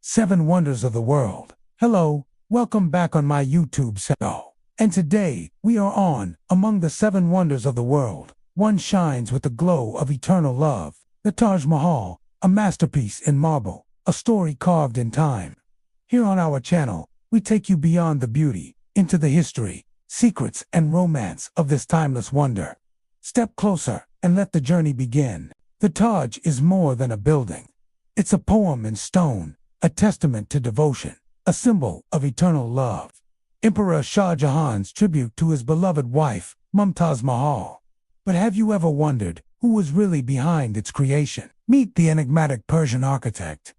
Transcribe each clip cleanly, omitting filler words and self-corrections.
7 Wonders of the World. Hello, welcome back on my YouTube channel. And today, we are on Among the 7 Wonders of the World. One shines with the glow of eternal love. The Taj Mahal, a masterpiece in marble, a story carved in time. Here on our channel, we take you beyond the beauty, into the history, secrets, and romance of this timeless wonder. Step closer and let the journey begin. The Taj is more than a building. It's a poem in stone, a testament to devotion, a symbol of eternal love. Emperor Shah Jahan's tribute to his beloved wife, Mumtaz Mahal. But have you ever wondered who was really behind its creation? Meet the enigmatic Persian architect,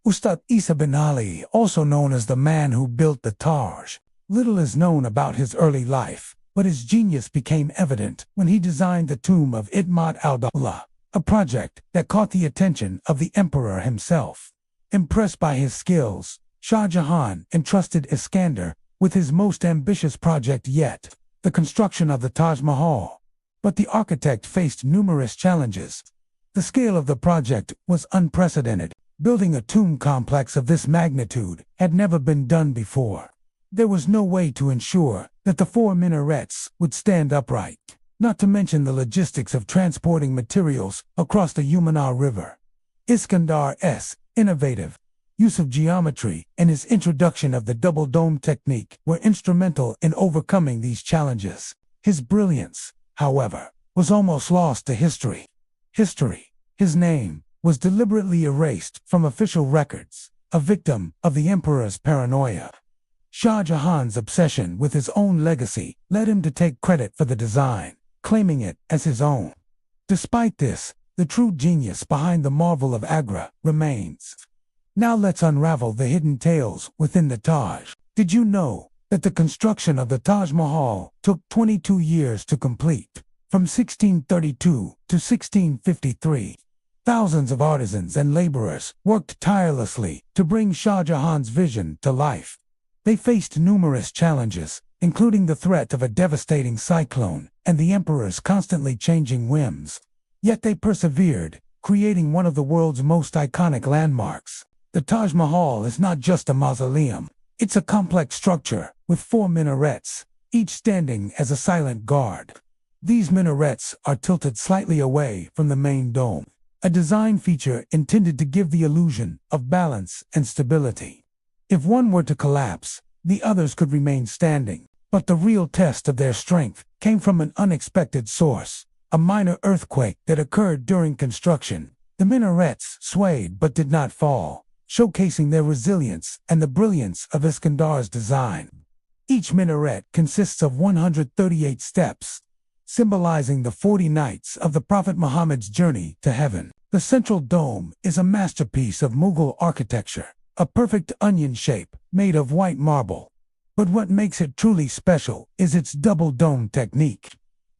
Ustad Isa bin Ali, also known as the man who built the Taj. Little is known about his early life, but his genius became evident when he designed the tomb of Itmat al-Dawla, a project that caught the attention of the emperor himself. Impressed by his skills, Shah Jahan entrusted Iskander with his most ambitious project yet, the construction of the Taj Mahal. But the architect faced numerous challenges. The scale of the project was unprecedented. Building a tomb complex of this magnitude had never been done before. There was no way to ensure that the 4 minarets would stand upright, not to mention the logistics of transporting materials across the Yamuna River. Iskandar's innovative use of geometry and his introduction of the double dome technique were instrumental in overcoming these challenges. His brilliance, however, was almost lost to history. His name was deliberately erased from official records, a victim of the emperor's paranoia. Shah Jahan's obsession with his own legacy led him to take credit for the design, claiming it as his own. Despite this, the true genius behind the marvel of Agra remains. Now let's unravel the hidden tales within the Taj. Did you know that the construction of the Taj Mahal took 22 years to complete, from 1632 to 1653? Thousands of artisans and laborers worked tirelessly to bring Shah Jahan's vision to life. They faced numerous challenges, including the threat of a devastating cyclone and the emperor's constantly changing whims. Yet they persevered, creating one of the world's most iconic landmarks. The Taj Mahal is not just a mausoleum. It's a complex structure with 4 minarets, each standing as a silent guard. These minarets are tilted slightly away from the main dome, a design feature intended to give the illusion of balance and stability. If one were to collapse, the others could remain standing. But the real test of their strength came from an unexpected source, a minor earthquake that occurred during construction. The minarets swayed but did not fall, showcasing their resilience and the brilliance of Iskandar's design. Each minaret consists of 138 steps, symbolizing the 40 nights of the Prophet Muhammad's journey to heaven. The central dome is a masterpiece of Mughal architecture, a perfect onion shape made of white marble. But what makes it truly special is its double dome technique.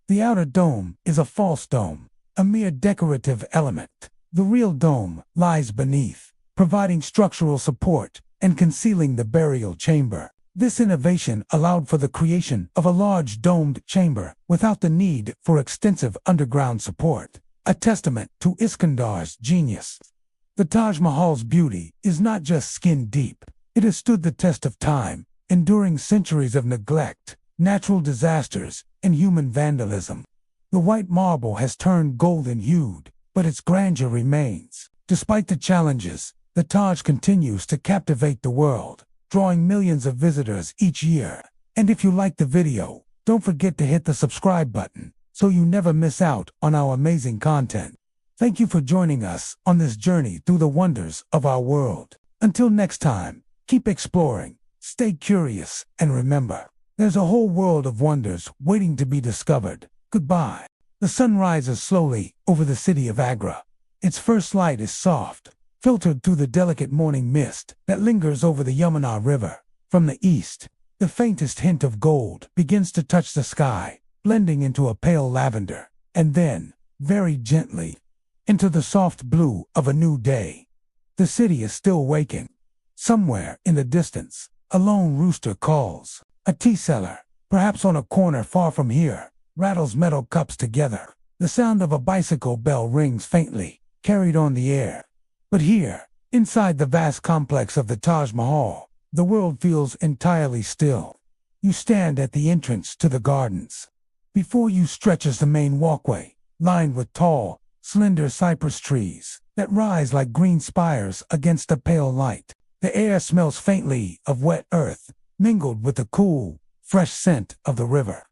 The outer dome is a false dome, a mere decorative element. The real dome lies beneath, providing structural support and concealing the burial chamber. This innovation allowed for the creation of a large domed chamber without the need for extensive underground support, a testament to Iskandar's genius. The Taj Mahal's beauty is not just skin deep. It has stood the test of time, enduring centuries of neglect, natural disasters, and human vandalism. The white marble has turned golden-hued, but its grandeur remains. Despite the challenges, the Taj continues to captivate the world, drawing millions of visitors each year. And if you like the video, don't forget to hit the subscribe button so you never miss out on our amazing content. Thank you for joining us on this journey through the wonders of our world. Until next time, keep exploring, stay curious, and remember, there's a whole world of wonders waiting to be discovered. Goodbye. The sun rises slowly over the city of Agra. Its first light is soft, filtered through the delicate morning mist that lingers over the Yamuna River. From the east, the faintest hint of gold begins to touch the sky, blending into a pale lavender, and then, very gently, into the soft blue of a new day. The city is still waking. Somewhere in the distance, a lone rooster calls. A tea seller, perhaps on a corner far from here, rattles metal cups together. The sound of a bicycle bell rings faintly, carried on the air. But here, Inside the vast complex of the Taj Mahal, the world feels entirely still. You stand at the entrance to the gardens. Before you stretches the main walkway, lined with tall, slender cypress trees that rise like green spires against the pale light. The air smells faintly of wet earth, mingled with the cool, fresh scent of the river.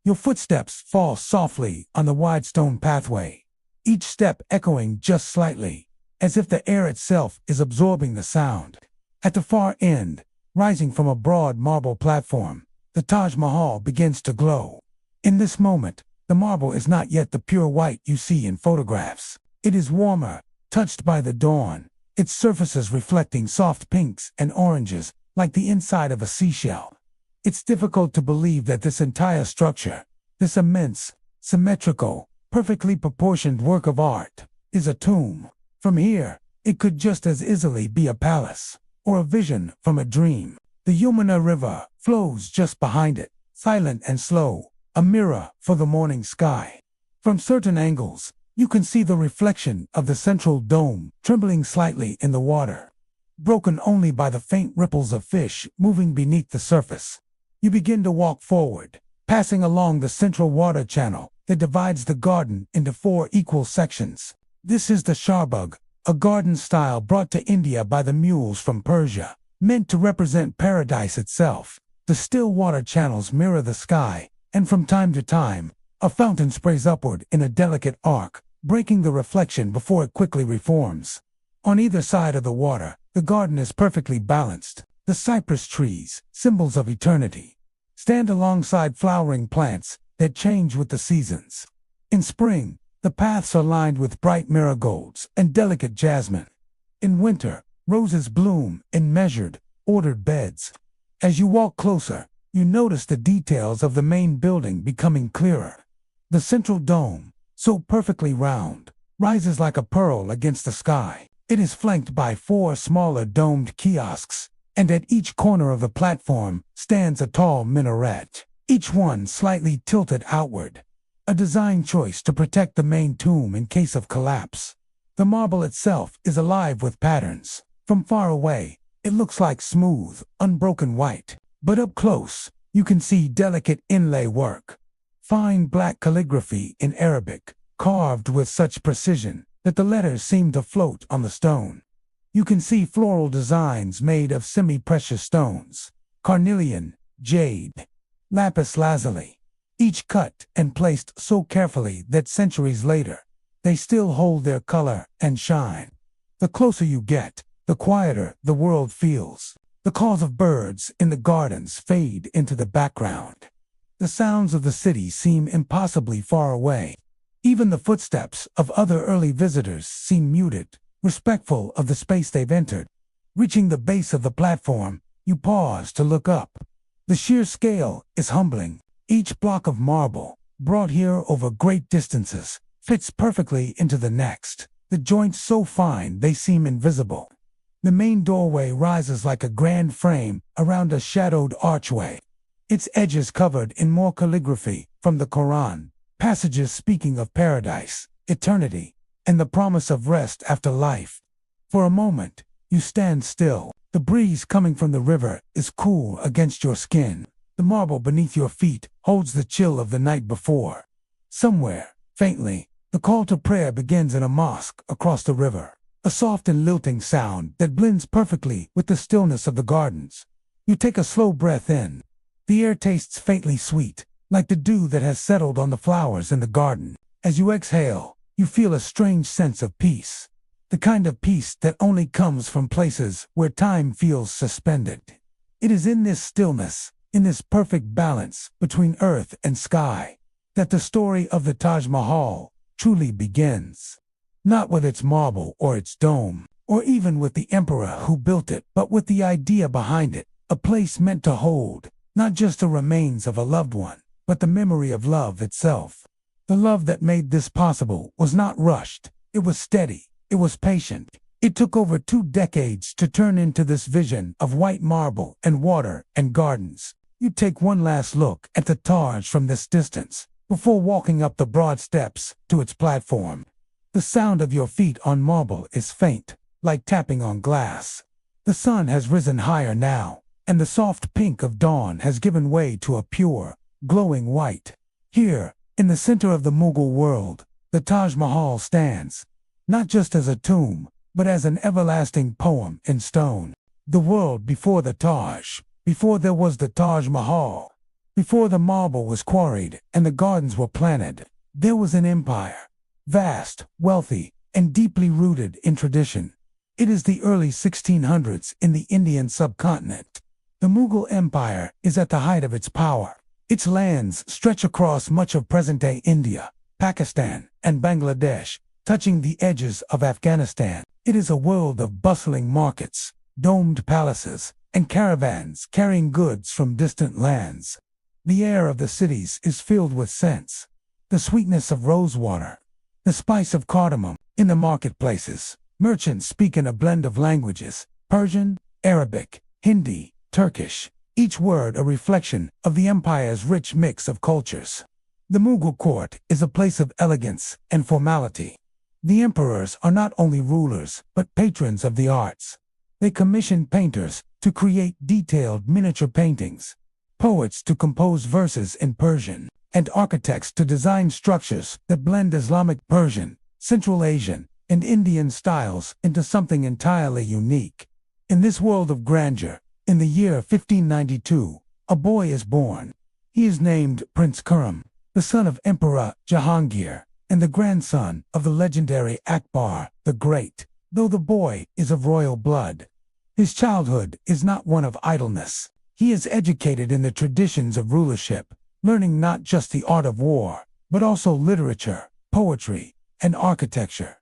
Your footsteps fall softly on the wide stone pathway, each step echoing just slightly, as if the air itself is absorbing the sound. At the far end, rising from a broad marble platform, the Taj Mahal begins to glow. In this moment, the marble is not yet the pure white you see in photographs. It is warmer, touched by the dawn, its surfaces reflecting soft pinks and oranges like the inside of a seashell. It's difficult to believe that this entire structure, this immense, symmetrical, perfectly proportioned work of art, is a tomb. From here, it could just as easily be a palace, or a vision from a dream. The Yamuna River flows just behind it, silent and slow, a mirror for the morning sky. From certain angles, you can see the reflection of the central dome trembling slightly in the water, broken only by the faint ripples of fish moving beneath the surface. You begin to walk forward, passing along the central water channel that divides the garden into 4 equal sections. This is the Sharbagh, a garden style brought to India by the mules from Persia, meant to represent paradise itself. The still water channels mirror the sky, and from time to time, a fountain sprays upward in a delicate arc, breaking the reflection before it quickly reforms. On either side of the water, the garden is perfectly balanced. The cypress trees, symbols of eternity, stand alongside flowering plants that change with the seasons. In spring, the paths are lined with bright marigolds and delicate jasmine. In winter, roses bloom in measured, ordered beds. As you walk closer, you notice the details of the main building becoming clearer. The central dome, so perfectly round, rises like a pearl against the sky. It is flanked by 4 smaller domed kiosks, and at each corner of the platform stands a tall minaret, each one slightly tilted outward, a design choice to protect the main tomb in case of collapse. The marble itself is alive with patterns. From far away, it looks like smooth, unbroken white, but up close, you can see delicate inlay work. Fine black calligraphy in Arabic, carved with such precision that the letters seem to float on the stone. You can see floral designs made of semi-precious stones, carnelian, jade, lapis lazuli, each cut and placed so carefully that centuries later, they still hold their color and shine. The closer you get, the quieter the world feels. The calls of birds in the gardens fade into the background. The sounds of the city seem impossibly far away. Even the footsteps of other early visitors seem muted, respectful of the space they've entered. Reaching the base of the platform, you pause to look up. The sheer scale is humbling. Each block of marble, brought here over great distances, fits perfectly into the next, the joints so fine they seem invisible. The main doorway rises like a grand frame around a shadowed archway, its edges covered in more calligraphy from the Quran, passages speaking of paradise, eternity, and the promise of rest after life. For a moment, you stand still. The breeze coming from the river is cool against your skin. The marble beneath your feet holds the chill of the night before. Somewhere, faintly, the call to prayer begins in a mosque across the river, a soft and lilting sound that blends perfectly with the stillness of the gardens. You take a slow breath in. The air tastes faintly sweet, like the dew that has settled on the flowers in the garden. As you exhale, you feel a strange sense of peace, the kind of peace that only comes from places where time feels suspended. It is in this stillness, in this perfect balance between earth and sky, that the story of the Taj Mahal truly begins. Not with its marble or its dome, or even with the emperor who built it, but with the idea behind it, a place meant to hold, not just the remains of a loved one, but the memory of love itself. The love that made this possible was not rushed, it was steady, it was patient. It took over 2 decades to turn into this vision of white marble and water and gardens. You take one last look at the Taj from this distance, before walking up the broad steps to its platform. The sound of your feet on marble is faint, like tapping on glass. The sun has risen higher now, and the soft pink of dawn has given way to a pure, glowing white. Here, in the center of the Mughal world, the Taj Mahal stands, not just as a tomb, but as an everlasting poem in stone. The world before the Taj, before there was the Taj Mahal, before the marble was quarried and the gardens were planted, there was an empire, vast, wealthy, and deeply rooted in tradition. It is the early 1600s in the Indian subcontinent. The Mughal Empire is at the height of its power. Its lands stretch across much of present-day India, Pakistan, and Bangladesh, touching the edges of Afghanistan. It is a world of bustling markets, domed palaces, and caravans carrying goods from distant lands. The air of the cities is filled with scents, the sweetness of rosewater, the spice of cardamom. In the marketplaces, merchants speak in a blend of languages: Persian, Arabic, Hindi, Turkish, each word a reflection of the empire's rich mix of cultures. The Mughal court is a place of elegance and formality. The emperors are not only rulers, but patrons of the arts. They commission painters to create detailed miniature paintings, poets to compose verses in Persian, and architects to design structures that blend Islamic, Persian, Central Asian, and Indian styles into something entirely unique. In this world of grandeur, in the year 1592, a boy is born. He is named Prince Khurram, the son of Emperor Jahangir, and the grandson of the legendary Akbar the Great. Though the boy is of royal blood, his childhood is not one of idleness. He is educated in the traditions of rulership, learning not just the art of war, but also literature, poetry, and architecture.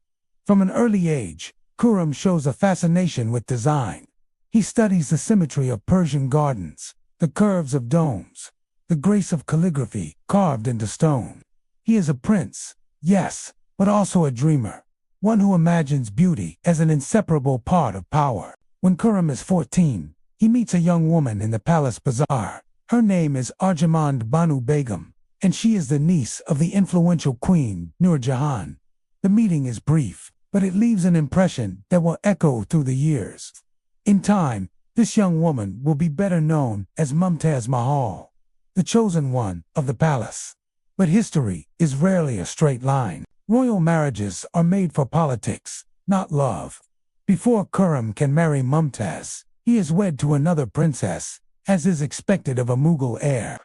From an early age, Khurram shows a fascination with design. He studies the symmetry of Persian gardens, the curves of domes, the grace of calligraphy carved into stone. He is a prince, yes, but also a dreamer, one who imagines beauty as an inseparable part of power. When Khurram is 14, he meets a young woman in the palace bazaar. Her name is Arjamand Banu Begum, and she is the niece of the influential queen Nur Jahan. The meeting is brief, but it leaves an impression that will echo through the years. In time, this young woman will be better known as Mumtaz Mahal, the chosen one of the palace. But history is rarely a straight line. Royal marriages are made for politics, not love. Before Khurram can marry Mumtaz, he is wed to another princess, as is expected of a Mughal heir.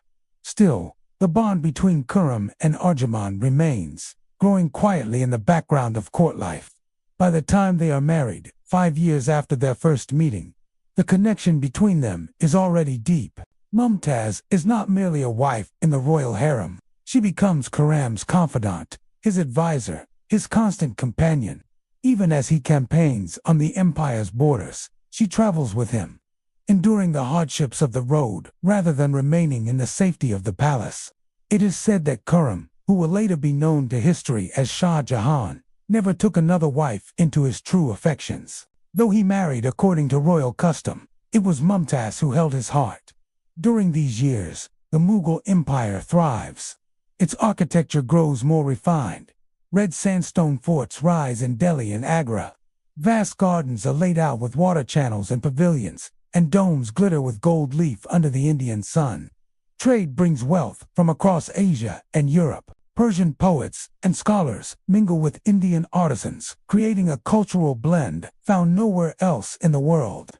Still, the bond between Khurram and Arjamand remains, growing quietly in the background of court life. By the time they are married, 5 years after their first meeting, the connection between them is already deep. Mumtaz is not merely a wife in the royal harem. She becomes Khurram's confidant, his advisor, his constant companion. Even as he campaigns on the empire's borders, she travels with him, enduring the hardships of the road rather than remaining in the safety of the palace. It is said that Khurram, who will later be known to history as Shah Jahan, never took another wife into his true affections. Though he married according to royal custom, it was Mumtaz who held his heart. During these years, the Mughal Empire thrives. Its architecture grows more refined. Red sandstone forts rise in Delhi and Agra. Vast gardens are laid out with water channels and pavilions, and domes glitter with gold leaf under the Indian sun. Trade brings wealth from across Asia and Europe. Persian poets and scholars mingle with Indian artisans, creating a cultural blend found nowhere else in the world.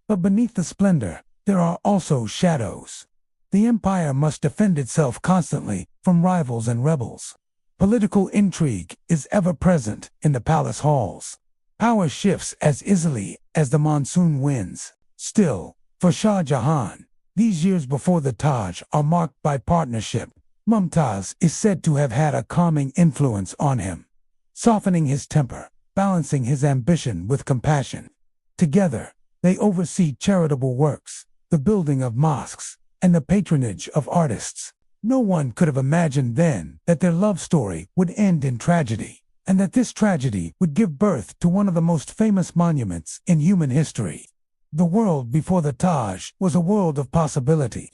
But beneath the splendor, there are also shadows. The empire must defend itself constantly from rivals and rebels. Political intrigue is ever present in the palace halls. Power shifts as easily as the monsoon winds. Still, for Shah Jahan, these years before the Taj are marked by partnership. Mumtaz is said to have had a calming influence on him, softening his temper, balancing his ambition with compassion. Together, they oversee charitable works, the building of mosques, and the patronage of artists. No one could have imagined then that their love story would end in tragedy, and that this tragedy would give birth to one of the most famous monuments in human history. The world before the Taj was a world of possibility.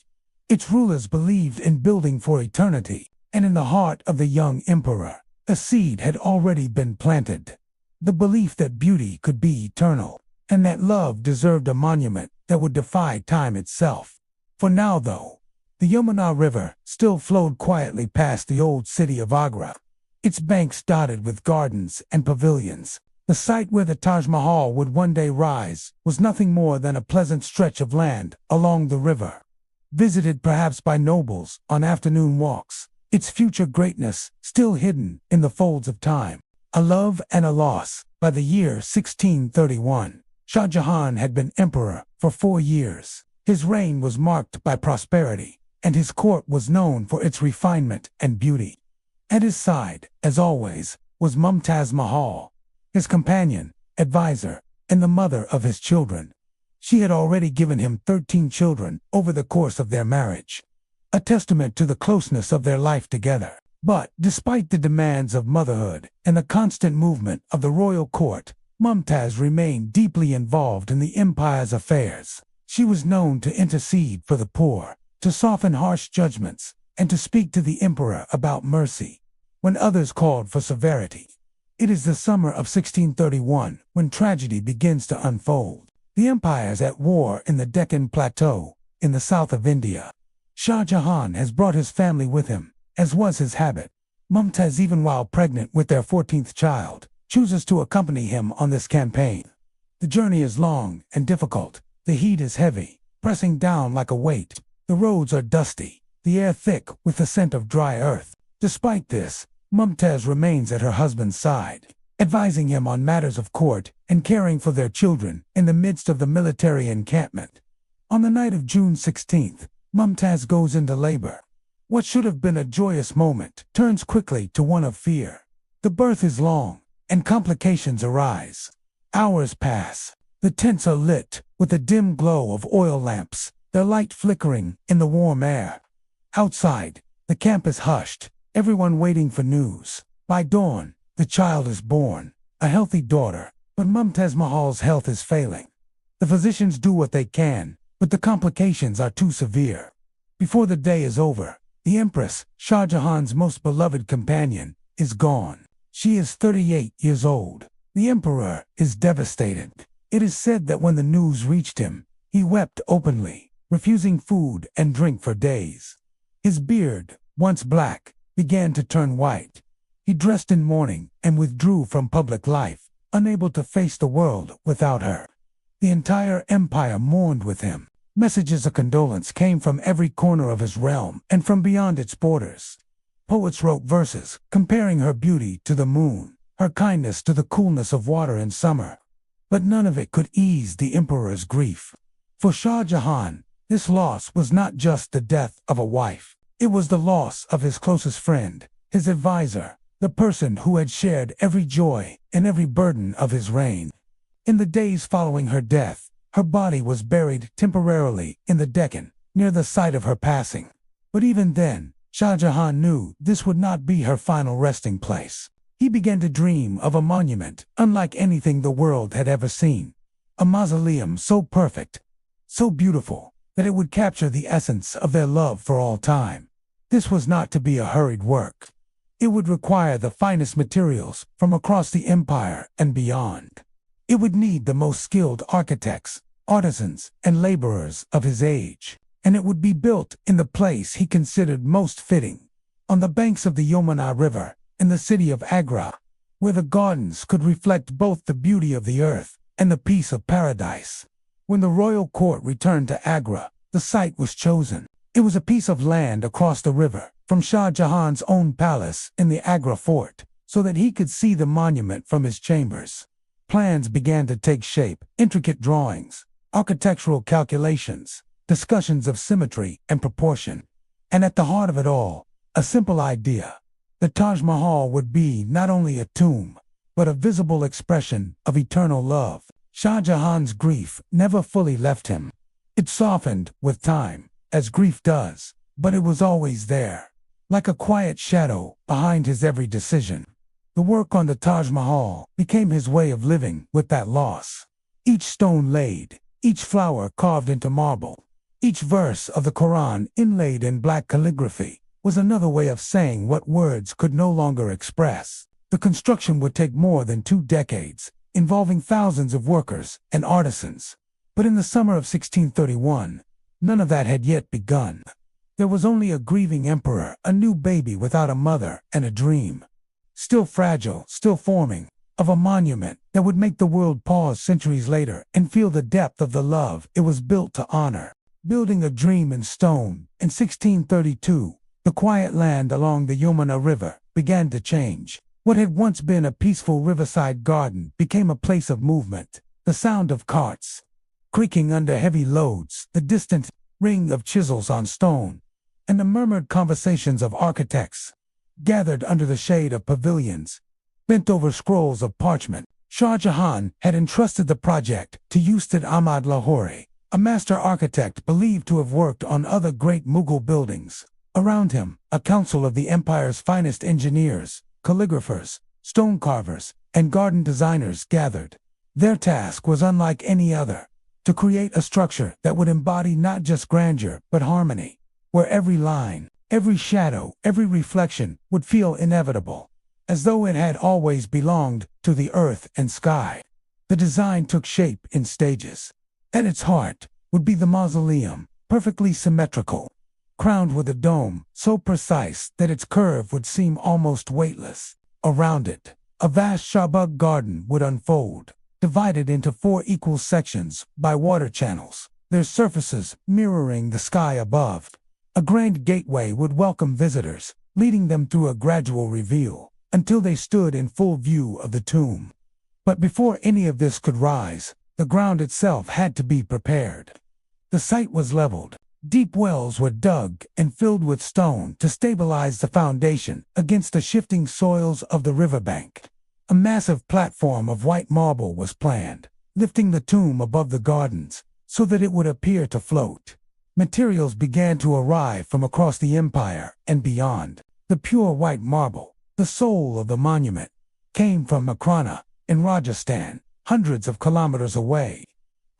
Its rulers believed in building for eternity, and in the heart of the young emperor, a seed had already been planted. the belief that beauty could be eternal, and that love deserved a monument that would defy time itself. For now, though, the Yamuna River still flowed quietly past the old city of Agra, its banks dotted with gardens and pavilions. The site where the Taj Mahal would one day rise was nothing more than a pleasant stretch of land along the river, visited perhaps by nobles on afternoon walks, its future greatness still hidden in the folds of time. A love and a loss. By the year 1631, Shah Jahan had been emperor for 4 years. His reign was marked by prosperity, and his court was known for its refinement and beauty. At his side, as always, was Mumtaz Mahal, his companion, advisor, and the mother of his children. She had already given him 13 children over the course of their marriage, a testament to the closeness of their life together. But, despite the demands of motherhood and the constant movement of the royal court, Mumtaz remained deeply involved in the empire's affairs. She was known to intercede for the poor, to soften harsh judgments, and to speak to the emperor about mercy when others called for severity. It is the summer of 1631 when tragedy begins to unfold. The empire is at war in the Deccan Plateau, in the south of India. Shah Jahan has brought his family with him, as was his habit. Mumtaz, even while pregnant with their 14th child, chooses to accompany him on this campaign. The journey is long and difficult. The heat is heavy, pressing down like a weight. The roads are dusty, the air thick with the scent of dry earth. Despite this, Mumtaz remains at her husband's side, advising him on matters of court and caring for their children in the midst of the military encampment. On the night of June 16th, Mumtaz goes into labor. What should have been a joyous moment turns quickly to one of fear. The birth is long, and complications arise. Hours pass. The tents are lit with the dim glow of oil lamps, their light flickering in the warm air. Outside, the camp is hushed, everyone waiting for news. By dawn, the child is born, a healthy daughter, but Mumtaz Mahal's health is failing. The physicians do what they can, but the complications are too severe. Before the day is over, the Empress, Shah Jahan's most beloved companion, is gone. She is 38 years old. The Emperor is devastated. It is said that when the news reached him, he wept openly, refusing food and drink for days. His beard, once black, began to turn white. He dressed in mourning and withdrew from public life, unable to face the world without her. The entire empire mourned with him. Messages of condolence came from every corner of his realm and from beyond its borders. Poets wrote verses comparing her beauty to the moon, her kindness to the coolness of water in summer. But none of it could ease the emperor's grief. For Shah Jahan, this loss was not just the death of a wife. It was the loss of his closest friend, his advisor, the person who had shared every joy and every burden of his reign. In the days following her death, her body was buried temporarily in the Deccan, near the site of her passing. But even then, Shah Jahan knew this would not be her final resting place. He began to dream of a monument unlike anything the world had ever seen. A mausoleum so perfect, so beautiful, that it would capture the essence of their love for all time. This was not to be a hurried work. It would require the finest materials from across the empire and beyond. It would need the most skilled architects, artisans, and laborers of his age, and it would be built in the place he considered most fitting, on the banks of the Yamuna River, in the city of Agra, where the gardens could reflect both the beauty of the earth and the peace of paradise. When the royal court returned to Agra, the site was chosen. It was a piece of land across the river, from Shah Jahan's own palace in the Agra fort, so that he could see the monument from his chambers. Plans began to take shape, intricate drawings, architectural calculations, discussions of symmetry and proportion. And at the heart of it all, a simple idea. The Taj Mahal would be not only a tomb, but a visible expression of eternal love. Shah Jahan's grief never fully left him. It softened with time, as grief does, but it was always there, like a quiet shadow behind his every decision. The work on the Taj Mahal became his way of living with that loss. Each stone laid, each flower carved into marble, each verse of the Quran inlaid in black calligraphy was another way of saying what words could no longer express. The construction would take more than 2 decades, involving thousands of workers and artisans. But in the summer of 1631, none of that had yet begun. There was only a grieving emperor, a new baby without a mother, and a dream, still fragile, still forming, of a monument that would make the world pause centuries later and feel the depth of the love it was built to honor. Building a dream in stone, in 1632, the quiet land along the Yamuna River began to change. What had once been a peaceful riverside garden became a place of movement. The sound of carts creaking under heavy loads, the distant ring of chisels on stone, and the murmured conversations of architects gathered under the shade of pavilions, bent over scrolls of parchment. Shah Jahan had entrusted the project to Ustad Ahmad Lahori, a master architect believed to have worked on other great Mughal buildings. Around him, a council of the empire's finest engineers, calligraphers, stone carvers, and garden designers gathered. Their task was unlike any other: to create a structure that would embody not just grandeur but harmony, where every line, every shadow, every reflection would feel inevitable, as though it had always belonged to the earth and sky. The design took shape in stages. At its heart would be the mausoleum, perfectly symmetrical, crowned with a dome so precise that its curve would seem almost weightless. Around it, a vast Shahbag garden would unfold, divided into 4 equal sections by water channels, their surfaces mirroring the sky above. A grand gateway would welcome visitors, leading them through a gradual reveal, until they stood in full view of the tomb. But before any of this could rise, the ground itself had to be prepared. The site was leveled. Deep wells were dug and filled with stone to stabilize the foundation against the shifting soils of the riverbank. A massive platform of white marble was planned, lifting the tomb above the gardens so that it would appear to float. Materials began to arrive from across the empire and beyond. The pure white marble, the soul of the monument, came from Makrana in Rajasthan, hundreds of kilometers away.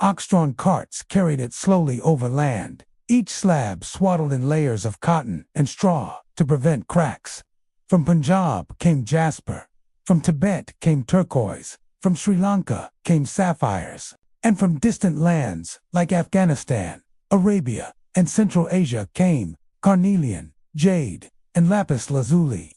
Ox-drawn carts carried it slowly over land, each slab swaddled in layers of cotton and straw to prevent cracks. From Punjab came jasper, from Tibet came turquoise, from Sri Lanka came sapphires, and from distant lands like Afghanistan, Arabia, and Central Asia came carnelian, jade, and lapis lazuli.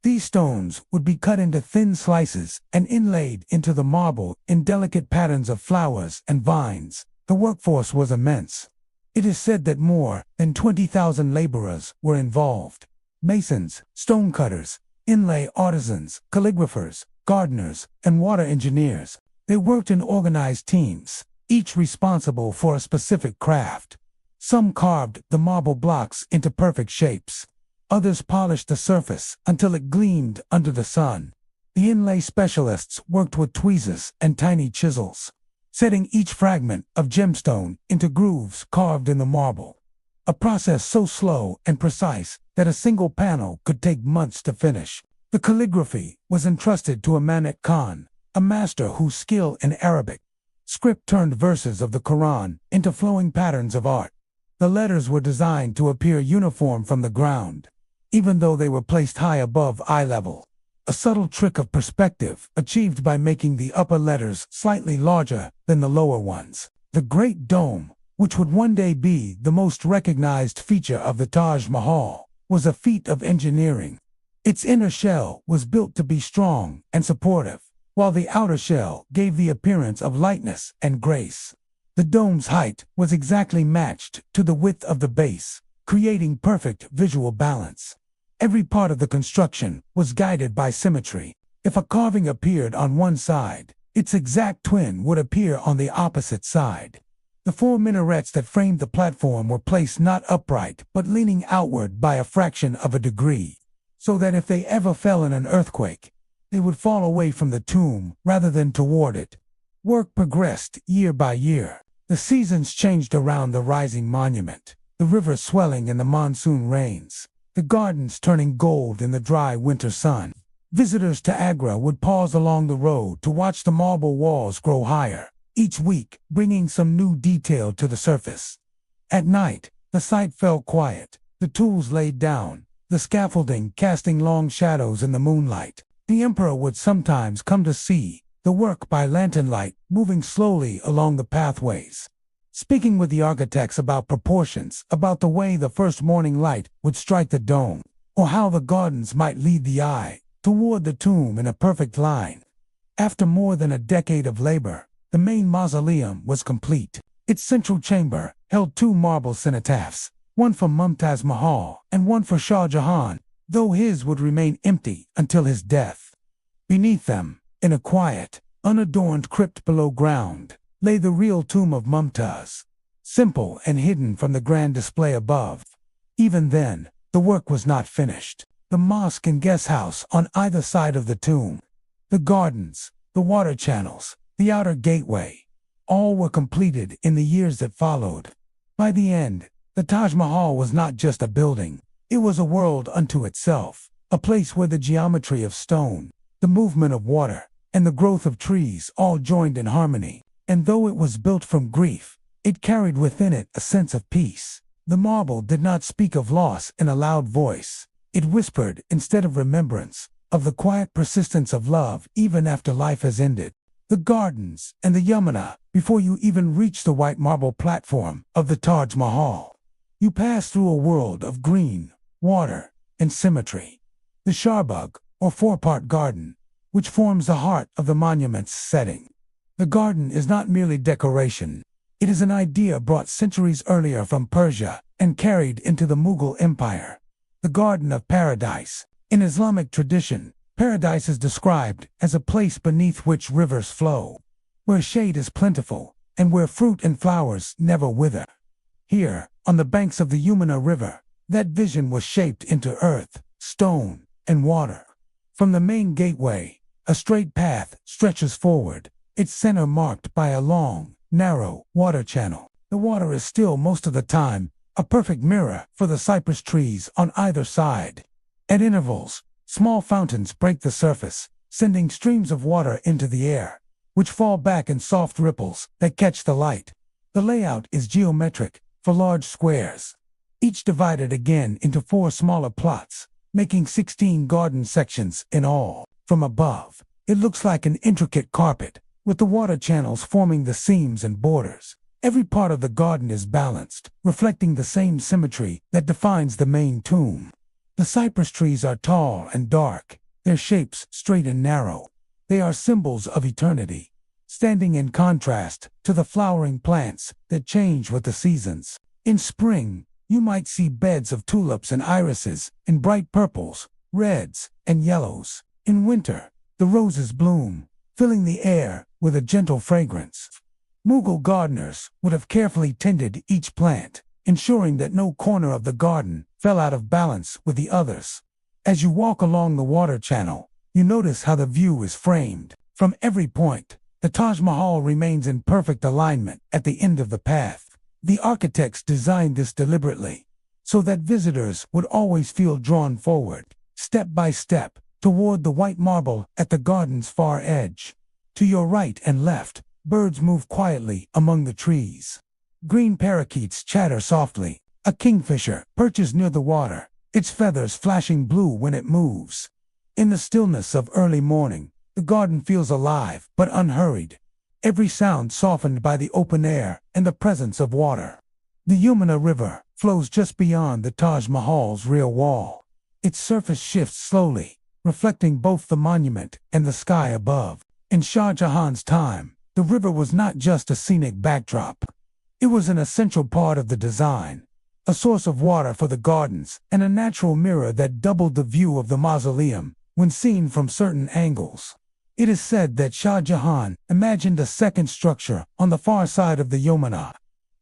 These stones would be cut into thin slices and inlaid into the marble in delicate patterns of flowers and vines. The workforce was immense. It is said that more than 20,000 laborers were involved: masons, stonecutters, inlay artisans, calligraphers, gardeners, and water engineers. They worked in organized teams, each responsible for a specific craft. Some carved the marble blocks into perfect shapes. Others polished the surface until it gleamed under the sun. The inlay specialists worked with tweezers and tiny chisels, setting each fragment of gemstone into grooves carved in the marble, a process so slow and precise that a single panel could take months to finish. The calligraphy was entrusted to a Manet Khan, a master whose skill in Arabic script turned verses of the Quran into flowing patterns of art. The letters were designed to appear uniform from the ground, even though they were placed high above eye level, a subtle trick of perspective achieved by making the upper letters slightly larger than the lower ones. The Great Dome, which would one day be the most recognized feature of the Taj Mahal, was a feat of engineering. Its inner shell was built to be strong and supportive, while the outer shell gave the appearance of lightness and grace. The dome's height was exactly matched to the width of the base, creating perfect visual balance. Every part of the construction was guided by symmetry. If a carving appeared on one side, its exact twin would appear on the opposite side. The 4 minarets that framed the platform were placed not upright but leaning outward by a fraction of a degree, so that if they ever fell in an earthquake, they would fall away from the tomb rather than toward it. Work progressed year by year. The seasons changed around the rising monument, the river swelling in the monsoon rains, the gardens turning gold in the dry winter sun. Visitors to Agra would pause along the road to watch the marble walls grow higher, each week bringing some new detail to the surface. At night, the site fell quiet, the tools laid down, the scaffolding casting long shadows in the moonlight. The emperor would sometimes come to see the work by lantern light moving slowly along the pathways, speaking with the architects about proportions, about the way the first morning light would strike the dome, or how the gardens might lead the eye toward the tomb in a perfect line. After more than a decade of labor, the main mausoleum was complete. Its central chamber held two marble cenotaphs, one for Mumtaz Mahal and one for Shah Jahan, though his would remain empty until his death. Beneath them, in a quiet, unadorned crypt below ground, lay the real tomb of Mumtaz, simple and hidden from the grand display above. Even then, the work was not finished. The mosque and guest house on either side of the tomb, the gardens, the water channels, the outer gateway, all were completed in the years that followed. By the end, the Taj Mahal was not just a building, it was a world unto itself, a place where the geometry of stone, the movement of water, and the growth of trees all joined in harmony. And though it was built from grief, it carried within it a sense of peace. The marble did not speak of loss in a loud voice. It whispered, instead of remembrance, of the quiet persistence of love even after life has ended. The gardens and the Yamuna, before you even reach the white marble platform of the Taj Mahal. You pass through a world of green, water, and symmetry. The Sharbagh, or four-part garden, which forms the heart of the monument's setting. The garden is not merely decoration. It is an idea brought centuries earlier from Persia and carried into the Mughal Empire. The Garden of Paradise. In Islamic tradition, paradise is described as a place beneath which rivers flow, where shade is plentiful, and where fruit and flowers never wither. Here, on the banks of the Yamuna River, that vision was shaped into earth, stone, and water. From the main gateway, a straight path stretches forward, its center marked by a long, narrow water channel. The water is still most of the time, a perfect mirror for the cypress trees on either side. At intervals, small fountains break the surface, sending streams of water into the air, which fall back in soft ripples that catch the light. The layout is geometric, for large squares, each divided again into 4 smaller plots, making 16 garden sections in all. From above, it looks like an intricate carpet, with the water channels forming the seams and borders. Every part of the garden is balanced, reflecting the same symmetry that defines the main tomb. The cypress trees are tall and dark, their shapes straight and narrow. They are symbols of eternity, standing in contrast to the flowering plants that change with the seasons. In spring, you might see beds of tulips and irises in bright purples, reds, and yellows. In winter, the roses bloom, filling the air with a gentle fragrance. Mughal gardeners would have carefully tended each plant, ensuring that no corner of the garden fell out of balance with the others. As you walk along the water channel, you notice how the view is framed. From every point, the Taj Mahal remains in perfect alignment at the end of the path. The architects designed this deliberately, so that visitors would always feel drawn forward, step by step, toward the white marble at the garden's far edge. To your right and left, birds move quietly among the trees. Green parakeets chatter softly. A kingfisher perches near the water, its feathers flashing blue when it moves. In the stillness of early morning, the garden feels alive but unhurried, every sound softened by the open air and the presence of water. The Yamuna River flows just beyond the Taj Mahal's rear wall. Its surface shifts slowly, reflecting both the monument and the sky above. In Shah Jahan's time, the river was not just a scenic backdrop. It was an essential part of the design, a source of water for the gardens and a natural mirror that doubled the view of the mausoleum when seen from certain angles. It is said that Shah Jahan imagined a second structure on the far side of the Yamuna,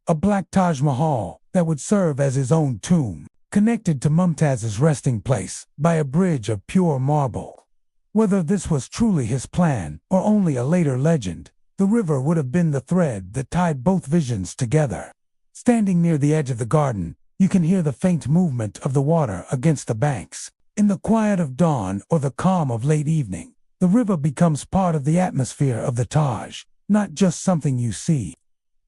a black Taj Mahal that would serve as his own tomb, connected to Mumtaz's resting place by a bridge of pure marble. Whether this was truly his plan or only a later legend, the river would have been the thread that tied both visions together. Standing near the edge of the garden, you can hear the faint movement of the water against the banks. In the quiet of dawn or the calm of late evening, the river becomes part of the atmosphere of the Taj, not just something you see,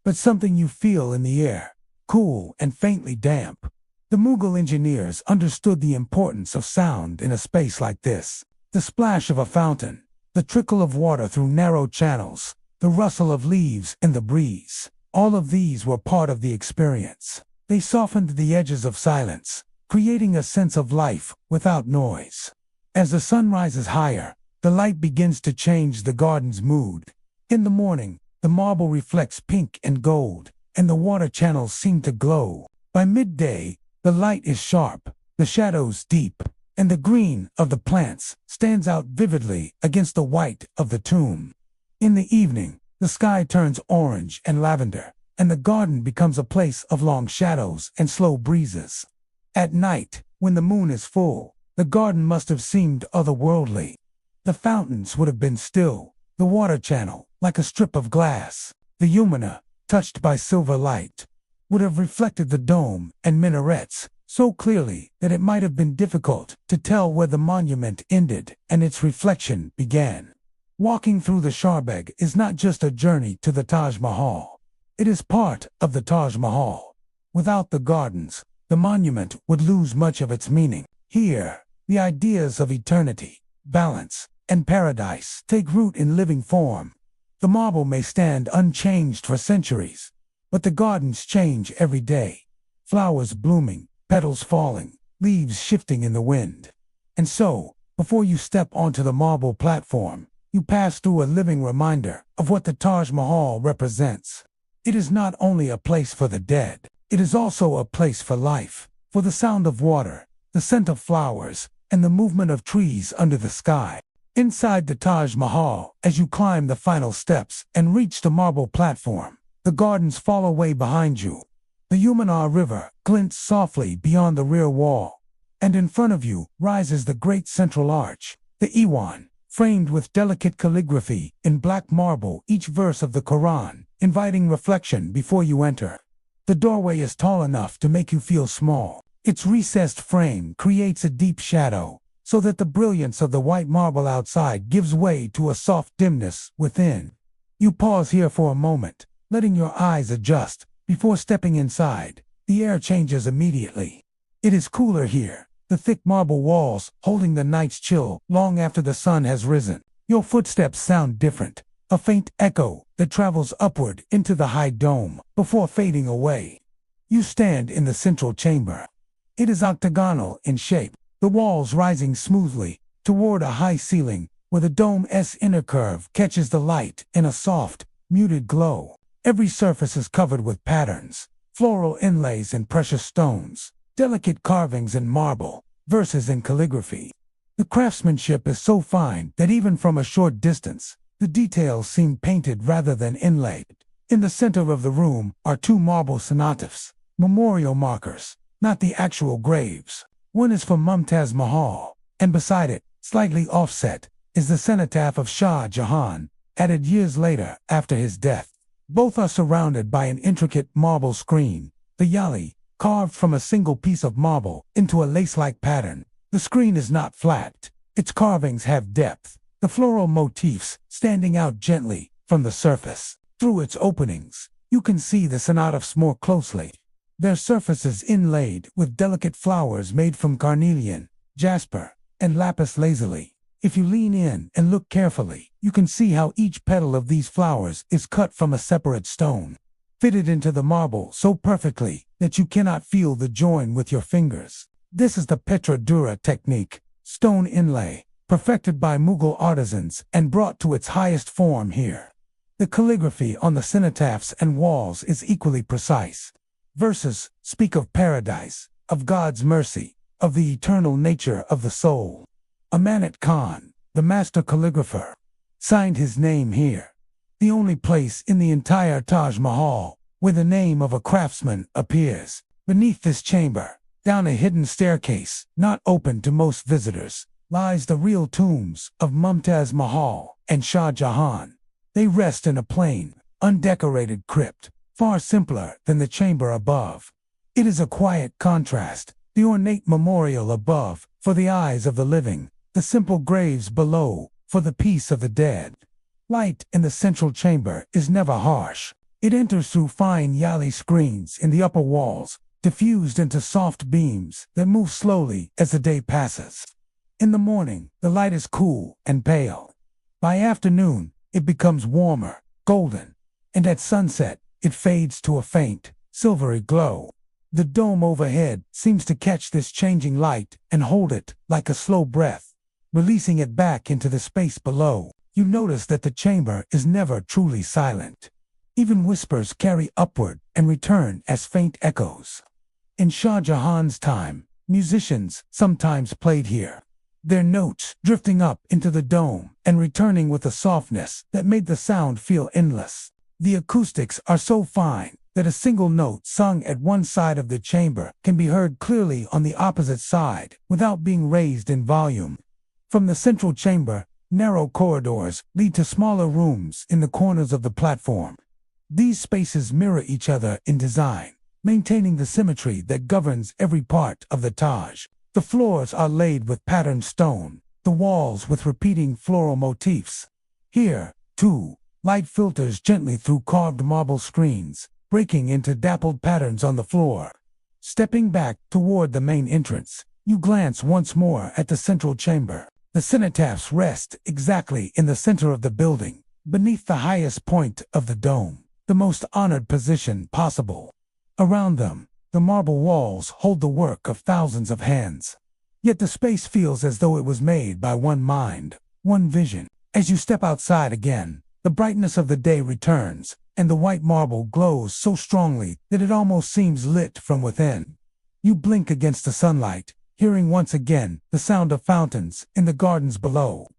but something you feel in the air, cool and faintly damp. The Mughal engineers understood the importance of sound in a space like this. The splash of a fountain, the trickle of water through narrow channels, the rustle of leaves in the breeze, all of these were part of the experience. They softened the edges of silence, creating a sense of life without noise. As the sun rises higher, the light begins to change the garden's mood. In the morning, the marble reflects pink and gold, and the water channels seem to glow. By midday, the light is sharp, the shadows deep, and the green of the plants stands out vividly against the white of the tomb. In the evening, the sky turns orange and lavender, and the garden becomes a place of long shadows and slow breezes. At night, when the moon is full, the garden must have seemed otherworldly. The fountains would have been still, the water channel, like a strip of glass. The Yamuna, touched by silver light, would have reflected the dome and minarets so clearly that it might have been difficult to tell where the monument ended and its reflection began. Walking through the Charbagh is not just a journey to the Taj Mahal. It is part of the Taj Mahal. Without the gardens, the monument would lose much of its meaning. Here, the ideas of eternity, balance, and paradise take root in living form. The marble may stand unchanged for centuries, but the gardens change every day. Flowers blooming, petals falling, leaves shifting in the wind. And so, before you step onto the marble platform, you pass through a living reminder of what the Taj Mahal represents. It is not only a place for the dead, it is also a place for life, for the sound of water, the scent of flowers, and the movement of trees under the sky. Inside the Taj Mahal, as you climb the final steps and reach the marble platform, the gardens fall away behind you. The Yamuna River glints softly beyond the rear wall, and in front of you rises the great central arch, the Iwan, framed with delicate calligraphy in black marble, each verse of the Quran, inviting reflection before you enter. The doorway is tall enough to make you feel small. Its recessed frame creates a deep shadow, so that the brilliance of the white marble outside gives way to a soft dimness within. You pause here for a moment, letting your eyes adjust. Before stepping inside, the air changes immediately. It is cooler here, the thick marble walls holding the night's chill long after the sun has risen. Your footsteps sound different, a faint echo that travels upward into the high dome before fading away. You stand in the central chamber. It is octagonal in shape, the walls rising smoothly toward a high ceiling where the dome's inner curve catches the light in a soft, muted glow. Every surface is covered with patterns, floral inlays and precious stones, delicate carvings in marble, verses in calligraphy. The craftsmanship is so fine that even from a short distance, the details seem painted rather than inlaid. In the center of the room are two marble cenotaphs, memorial markers, not the actual graves. One is for Mumtaz Mahal, and beside it, slightly offset, is the cenotaph of Shah Jahan, added years later after his death. Both are surrounded by an intricate marble screen, the yali, carved from a single piece of marble into a lace-like pattern. The screen is not flat. Its carvings have depth, the floral motifs standing out gently from the surface. Through its openings, you can see the cenotaphs more closely. Their surfaces inlaid with delicate flowers made from carnelian, jasper, and lapis lazuli. If you lean in and look carefully, you can see how each petal of these flowers is cut from a separate stone, fitted into the marble so perfectly that you cannot feel the join with your fingers. This is the Petra Dura technique, stone inlay, perfected by Mughal artisans and brought to its highest form here. The calligraphy on the cenotaphs and walls is equally precise. Verses speak of paradise, of God's mercy, of the eternal nature of the soul. Amanat Khan, the master calligrapher, signed his name here, the only place in the entire Taj Mahal where the name of a craftsman appears. Beneath this chamber, down a hidden staircase not open to most visitors, lies the real tombs of Mumtaz Mahal and Shah Jahan. They rest in a plain, undecorated crypt, far simpler than the chamber above. It is a quiet contrast, the ornate memorial above for the eyes of the living, the simple graves below for the peace of the dead. Light in the central chamber is never harsh. It enters through fine yali screens in the upper walls, diffused into soft beams that move slowly as the day passes. In the morning, the light is cool and pale. By afternoon, it becomes warmer, golden, and at sunset, it fades to a faint, silvery glow. The dome overhead seems to catch this changing light and hold it like a slow breath, releasing it back into the space below. You notice that the chamber is never truly silent. Even whispers carry upward and return as faint echoes. In Shah Jahan's time, musicians sometimes played here, their notes drifting up into the dome and returning with a softness that made the sound feel endless. The acoustics are so fine that a single note sung at one side of the chamber can be heard clearly on the opposite side without being raised in volume. From the central chamber, narrow corridors lead to smaller rooms in the corners of the platform. These spaces mirror each other in design, maintaining the symmetry that governs every part of the Taj. The floors are laid with patterned stone, the walls with repeating floral motifs. Here, too, light filters gently through carved marble screens, breaking into dappled patterns on the floor. Stepping back toward the main entrance, you glance once more at the central chamber. The cenotaphs rest exactly in the center of the building, beneath the highest point of the dome, the most honored position possible. Around them, the marble walls hold the work of thousands of hands. Yet the space feels as though it was made by one mind, one vision. As you step outside again, the brightness of the day returns, and the white marble glows so strongly that it almost seems lit from within. You blink against the sunlight, hearing once again the sound of fountains in the gardens below.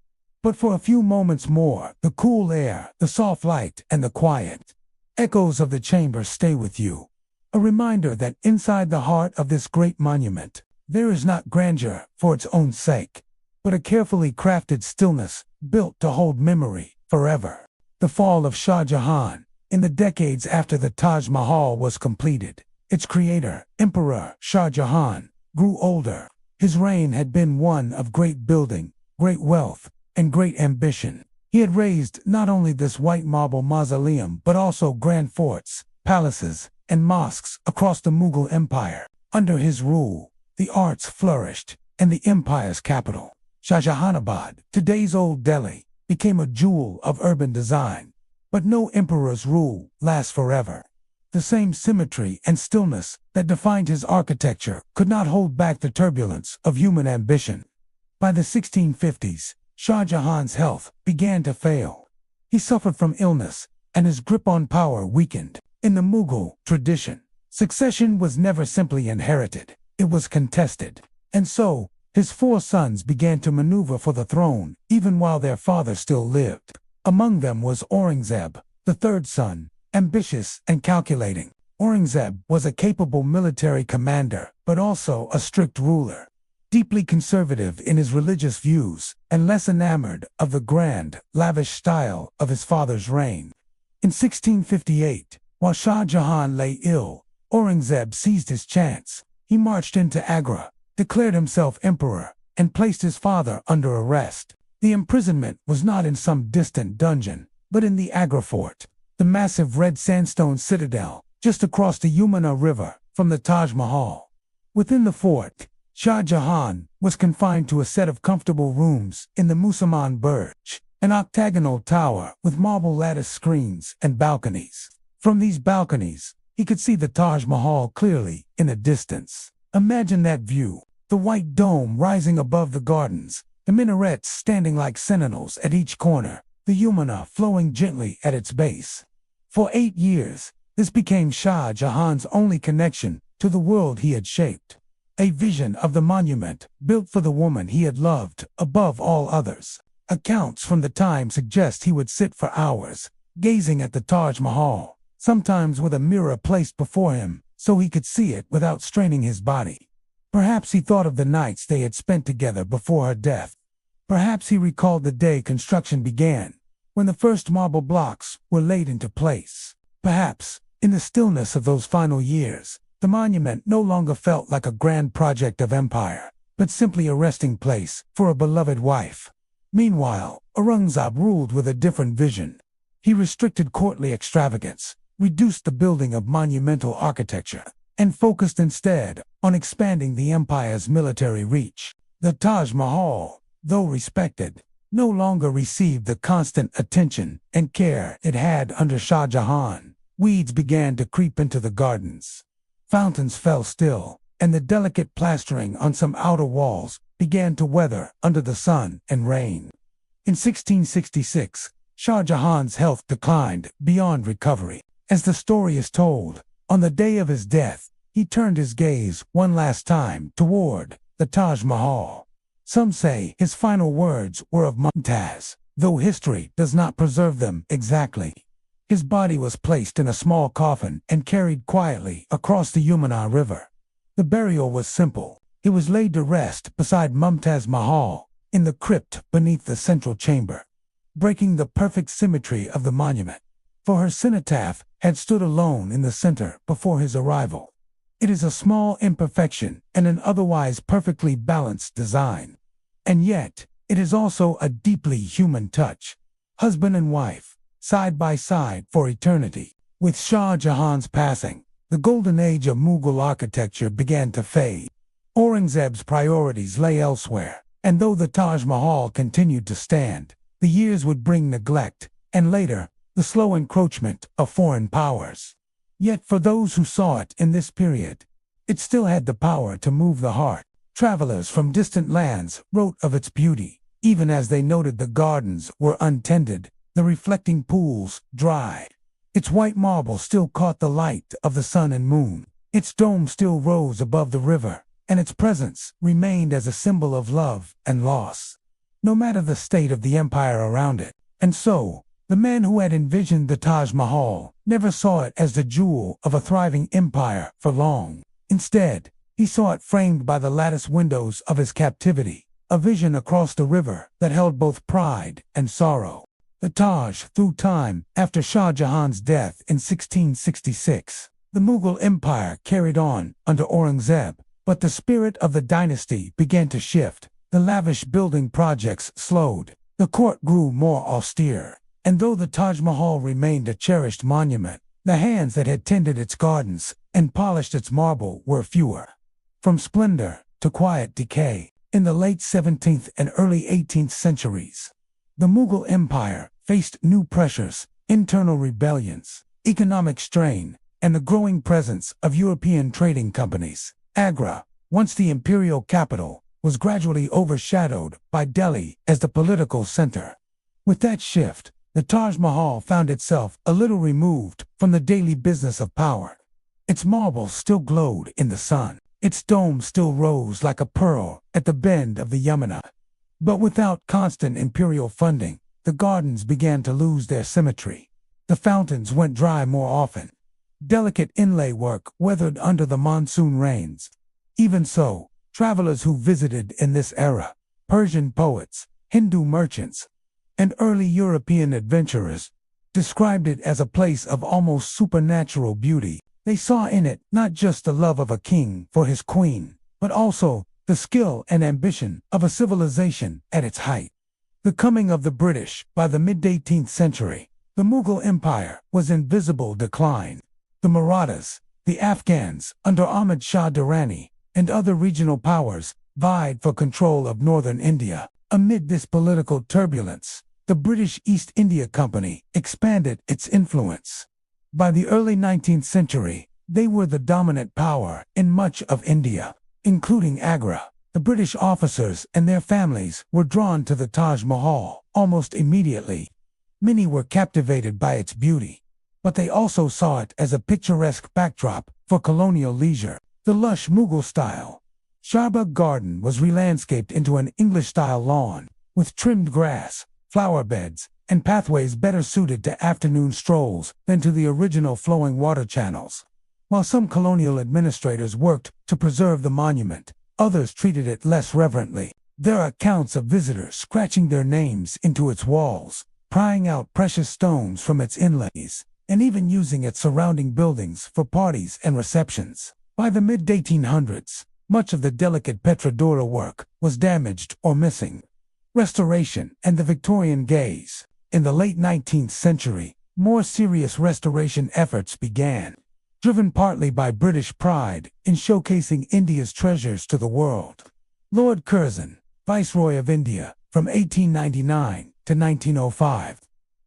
But for a few moments more, the cool air, the soft light, and the quiet echoes of the chamber stay with you. A reminder that inside the heart of this great monument, there is not grandeur for its own sake, but a carefully crafted stillness built to hold memory forever. The fall of Shah Jahan. In the decades after the Taj Mahal was completed, its creator, Emperor Shah Jahan, grew older. His reign had been one of great building, great wealth, and great ambition. He had raised not only this white marble mausoleum but also grand forts, palaces, and mosques across the Mughal Empire. Under his rule, the arts flourished, and the empire's capital, Shahjahanabad, today's Old Delhi, became a jewel of urban design. But no emperor's rule lasts forever. The same symmetry and stillness that defined his architecture could not hold back the turbulence of human ambition. By the 1650s, Shah Jahan's health began to fail. He suffered from illness, and his grip on power weakened. In the Mughal tradition, succession was never simply inherited, it was contested. And so, his 4 sons began to maneuver for the throne, even while their father still lived. Among them was Aurangzeb, the 3rd son, ambitious and calculating. Aurangzeb was a capable military commander, but also a strict ruler, deeply conservative in his religious views, and less enamored of the grand, lavish style of his father's reign. In 1658, while Shah Jahan lay ill, Aurangzeb seized his chance. He marched into Agra, declared himself emperor, and placed his father under arrest. The imprisonment was not in some distant dungeon, but in the Agra fort, the massive red sandstone citadel, just across the Yamuna River from the Taj Mahal. Within the fort, Shah Jahan was confined to a set of comfortable rooms in the Musaman Burj, an octagonal tower with marble lattice screens and balconies. From these balconies, he could see the Taj Mahal clearly in the distance. Imagine that view, the white dome rising above the gardens, the minarets standing like sentinels at each corner, the Yamuna flowing gently at its base. For 8 years, this became Shah Jahan's only connection to the world he had shaped. A vision of the monument, built for the woman he had loved above all others. Accounts from the time suggest he would sit for hours, gazing at the Taj Mahal, sometimes with a mirror placed before him so he could see it without straining his body. Perhaps he thought of the nights they had spent together before her death. Perhaps he recalled the day construction began, when the first marble blocks were laid into place. Perhaps, in the stillness of those final years, the monument no longer felt like a grand project of empire, but simply a resting place for a beloved wife. Meanwhile, Aurangzeb ruled with a different vision. He restricted courtly extravagance, reduced the building of monumental architecture, and focused instead on expanding the empire's military reach. The Taj Mahal, though respected, no longer received the constant attention and care it had under Shah Jahan. Weeds began to creep into the gardens. Fountains fell still, and the delicate plastering on some outer walls began to weather under the sun and rain. In 1666, Shah Jahan's health declined beyond recovery. As the story is told, on the day of his death, he turned his gaze one last time toward the Taj Mahal. Some say his final words were of Mumtaz, though history does not preserve them exactly. His body was placed in a small coffin and carried quietly across the Yamuna River. The burial was simple. He was laid to rest beside Mumtaz Mahal in the crypt beneath the central chamber, breaking the perfect symmetry of the monument, for her cenotaph had stood alone in the center before his arrival. It is a small imperfection and an otherwise perfectly balanced design. And yet, it is also a deeply human touch. Husband and wife, side by side for eternity. With Shah Jahan's passing, the golden age of Mughal architecture began to fade. Aurangzeb's priorities lay elsewhere, and though the Taj Mahal continued to stand, the years would bring neglect, and later, the slow encroachment of foreign powers. Yet for those who saw it in this period, it still had the power to move the heart. Travelers from distant lands wrote of its beauty, even as they noted the gardens were untended, the reflecting pools dry. Its white marble still caught the light of the sun and moon. Its dome still rose above the river, and its presence remained as a symbol of love and loss, no matter the state of the empire around it. And so, the man who had envisioned the Taj Mahal never saw it as the jewel of a thriving empire for long. Instead, he saw it framed by the lattice windows of his captivity, a vision across the river that held both pride and sorrow. The Taj, through time, after Shah Jahan's death in 1666, the Mughal Empire carried on under Aurangzeb, but the spirit of the dynasty began to shift. The lavish building projects slowed, the court grew more austere, and though the Taj Mahal remained a cherished monument, the hands that had tended its gardens and polished its marble were fewer. From splendor to quiet decay, in the late 17th and early 18th centuries, the Mughal Empire faced new pressures, internal rebellions, economic strain, and the growing presence of European trading companies. Agra, once the imperial capital, was gradually overshadowed by Delhi as the political center. With that shift, the Taj Mahal found itself a little removed from the daily business of power. Its marble still glowed in the sun. Its dome still rose like a pearl at the bend of the Yamuna. But without constant imperial funding, the gardens began to lose their symmetry. The fountains went dry more often. Delicate inlay work weathered under the monsoon rains. Even so, travelers who visited in this era, Persian poets, Hindu merchants, and early European adventurers, described it as a place of almost supernatural beauty. They saw in it not just the love of a king for his queen, but also the skill and ambition of a civilization at its height. The coming of the British. By the mid-18th century, the Mughal Empire was in visible decline. The Marathas, the Afghans under Ahmad Shah Durrani, and other regional powers vied for control of northern India. Amid this political turbulence, the British East India Company expanded its influence. By the early 19th century, they were the dominant power in much of India, including Agra. The British officers and their families were drawn to the Taj Mahal almost immediately. Many were captivated by its beauty, but they also saw it as a picturesque backdrop for colonial leisure. The lush Mughal style Shahbag Garden was re-landscaped into an English-style lawn, with trimmed grass, flower beds, and pathways better suited to afternoon strolls than to the original flowing water channels. While some colonial administrators worked to preserve the monument, others treated it less reverently. There are accounts of visitors scratching their names into its walls, prying out precious stones from its inlays, and even using its surrounding buildings for parties and receptions. By the mid-1800s, much of the delicate Petrodora work was damaged or missing. Restoration and the Victorian gaze. In the late 19th century, more serious restoration efforts began, driven partly by British pride in showcasing India's treasures to the world. Lord Curzon, Viceroy of India from 1899 to 1905,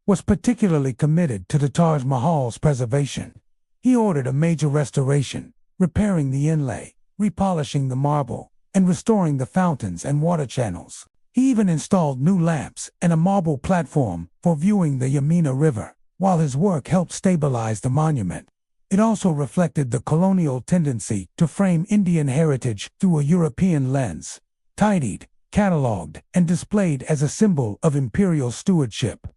was particularly committed to the Taj Mahal's preservation. He ordered a major restoration, repairing the inlay, repolishing the marble, and restoring the fountains and water channels. He even installed new lamps and a marble platform for viewing the Yamuna River, while his work helped stabilize the monument. It also reflected the colonial tendency to frame Indian heritage through a European lens, tidied, catalogued, and displayed as a symbol of imperial stewardship.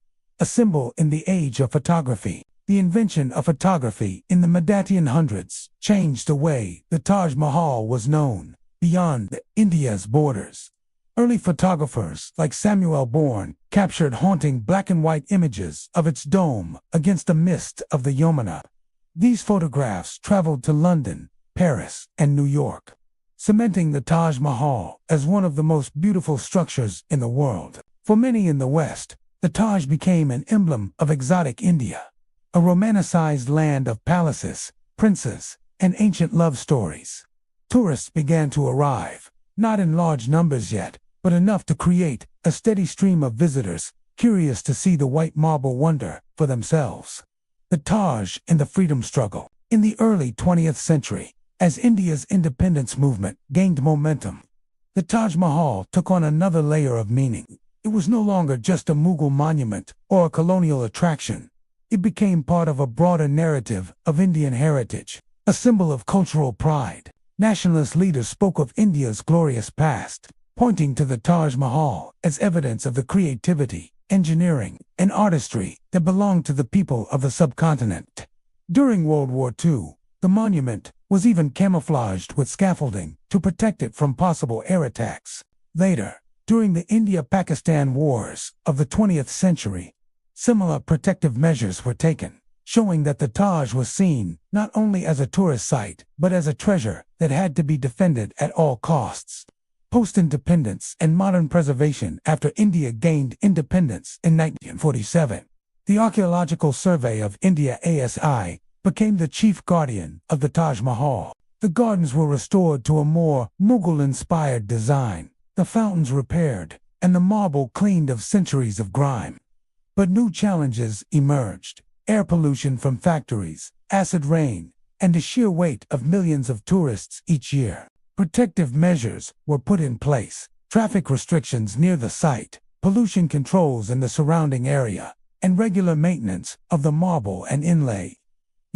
A symbol in the age of photography. The invention of photography in the mid-1800s hundreds changed the way the Taj Mahal was known beyond India's borders. Early photographers like Samuel Bourne captured haunting black-and-white images of its dome against the mist of the Yamuna. These photographs traveled to London, Paris, and New York, cementing the Taj Mahal as one of the most beautiful structures in the world. For many in the West, the Taj became an emblem of exotic India, a romanticized land of palaces, princes, and ancient love stories. Tourists began to arrive, not in large numbers yet, but enough to create a steady stream of visitors, curious to see the white marble wonder for themselves. The Taj and the freedom struggle. In the early 20th century, as India's independence movement gained momentum, the Taj Mahal took on another layer of meaning. It was no longer just a Mughal monument or a colonial attraction. It became part of a broader narrative of Indian heritage, a symbol of cultural pride. Nationalist leaders spoke of India's glorious past, pointing to the Taj Mahal as evidence of the creativity, engineering, and artistry that belonged to the people of the subcontinent. During World War II, the monument was even camouflaged with scaffolding to protect it from possible air attacks. Later, during the India-Pakistan wars of the 20th century, similar protective measures were taken, showing that the Taj was seen not only as a tourist site, but as a treasure that had to be defended at all costs. Post-independence and modern preservation. After India gained independence in 1947, the Archaeological Survey of India (ASI) became the chief guardian of the Taj Mahal. The gardens were restored to a more Mughal-inspired design, the fountains repaired, and the marble cleaned of centuries of grime. But new challenges emerged: air pollution from factories, acid rain, and the sheer weight of millions of tourists each year. Protective measures were put in place: traffic restrictions near the site, pollution controls in the surrounding area, and regular maintenance of the marble and inlay.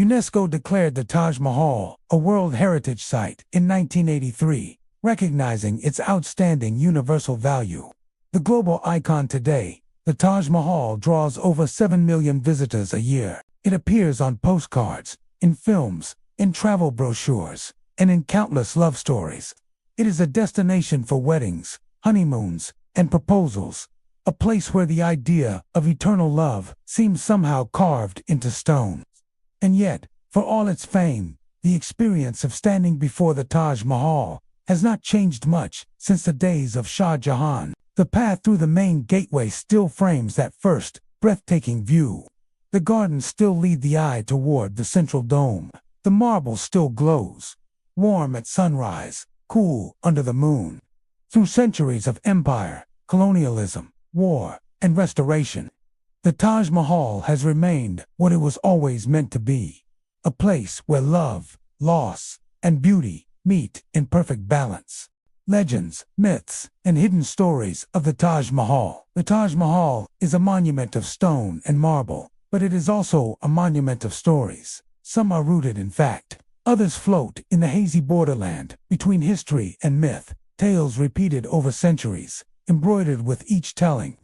UNESCO declared the Taj Mahal a World Heritage Site in 1983, recognizing its outstanding universal value. The global icon today, the Taj Mahal draws over 7 million visitors a year. It appears on postcards, in films, in travel brochures, and in countless love stories. It is a destination for weddings, honeymoons, and proposals, a place where the idea of eternal love seems somehow carved into stone. And yet, for all its fame, the experience of standing before the Taj Mahal has not changed much since the days of Shah Jahan. The path through the main gateway still frames that first, breathtaking view. The gardens still lead the eye toward the central dome. The marble still glows, warm at sunrise, cool under the moon. Through centuries of empire, colonialism, war, and restoration, the Taj Mahal has remained what it was always meant to be: a place where love, loss, and beauty meet in perfect balance. Legends, myths, and hidden stories of the Taj Mahal. The Taj Mahal is a monument of stone and marble, but it is also a monument of stories. Some are rooted in fact. Others float in the hazy borderland between history and myth, tales repeated over centuries, embroidered with each telling.